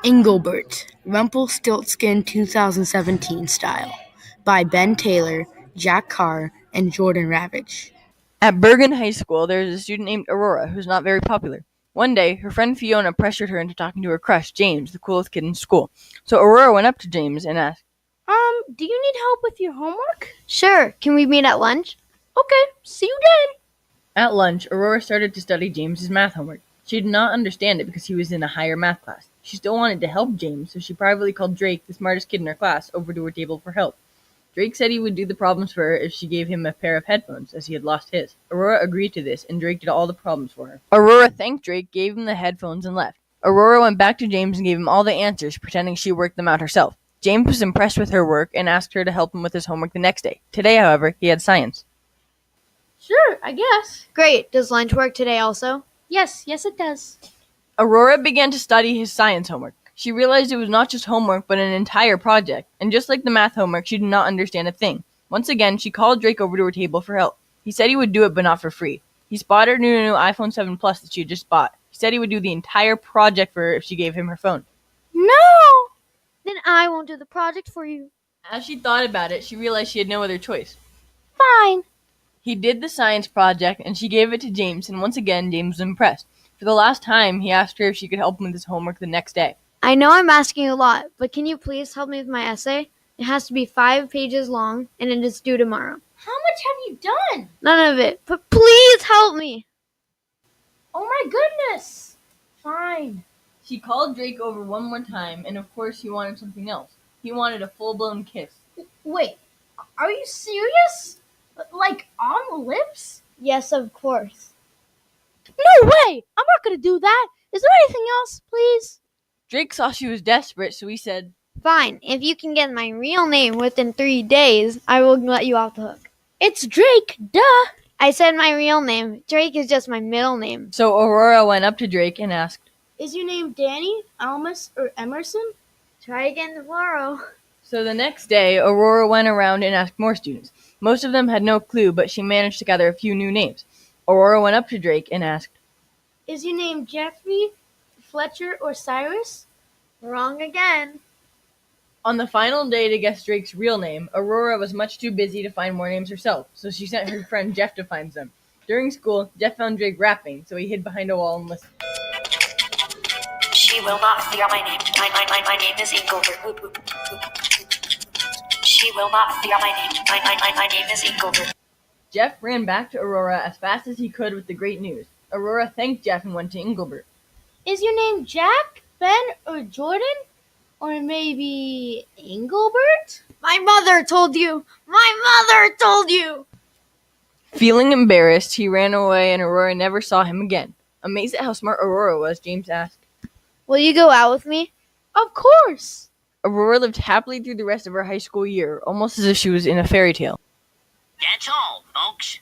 Engelbert, Rumpelstiltskin 2017 style, by Ben Taylor, Jack Carr, and Jordan Ravitch. At Bergen High School, there is a student named Aurora who's not very popular. One day, her friend Fiona pressured her into talking to her crush, James, the coolest kid in school. So Aurora went up to James and asked, Do you need help with your homework? Sure. Can we meet at lunch? Okay, see you then. At lunch, Aurora started to study James's math homework. She did not understand it because he was in a higher math class. She still wanted to help James, so she privately called Drake, the smartest kid in her class, over to her table for help. Drake said he would do the problems for her if she gave him a pair of headphones, as he had lost his. Aurora agreed to this, and Drake did all the problems for her. Aurora thanked Drake, gave him the headphones, and left. Aurora went back to James and gave him all the answers, pretending she worked them out herself. James was impressed with her work and asked her to help him with his homework the next day. Today, however, he had science. Sure, I guess. Great. Does lunch work today also? Yes, it does. Aurora began to study his science homework. She realized it was not just homework, but an entire project. And just like the math homework, she did not understand a thing. Once again, she called Drake over to her table for help. He said he would do it, but not for free. He spotted her new iPhone 7 Plus that she had just bought. He said he would do the entire project for her if she gave him her phone. No! Then I won't do the project for you. As she thought about it, she realized she had no other choice. Fine. He did the science project, and she gave it to James, and once again, James was impressed. For the last time, he asked her if she could help him with his homework the next day. I know I'm asking a lot, but can you please help me with my essay? It has to be 5 pages long, and it is due tomorrow. How much have you done? None of it, but please help me. Oh my goodness. Fine. She called Drake over one more time, and of course he wanted something else. He wanted a full-blown kiss. Wait, are you serious? Like on the lips? Yes, of course. No way! I'm not gonna do that. Is there anything else, please? Drake saw she was desperate, so he said, Fine. If you can get my real name within 3 days, I will let you off the hook. It's Drake, duh! I said my real name. Drake is just my middle name. So Aurora went up to Drake and asked, Is your name Danny, Almus, or Emerson? Try again tomorrow. So the next day, Aurora went around and asked more students. Most of them had no clue, but she managed to gather a few new names. Aurora went up to Drake and asked, Is your name Jeffrey, Fletcher, or Cyrus? Wrong again. On the final day to guess Drake's real name, Aurora was much too busy to find more names herself, so she sent her friend Jeff to find them. During school, Jeff found Drake rapping, so he hid behind a wall and listened. She will not fear my name. My name is Engelbert. She will not fear my name. My name is Engelbert. Jeff ran back to Aurora as fast as he could with the great news. Aurora thanked Jeff and went to Engelbert. Is your name Jack, Ben, or Jordan? Or maybe Engelbert? My mother told you. My mother told you. Feeling embarrassed, he ran away and Aurora never saw him again. Amazed at how smart Aurora was, James asked, Will you go out with me? Of course! Aurora lived happily through the rest of her high school year, almost as if she was in a fairy tale. That's all, folks.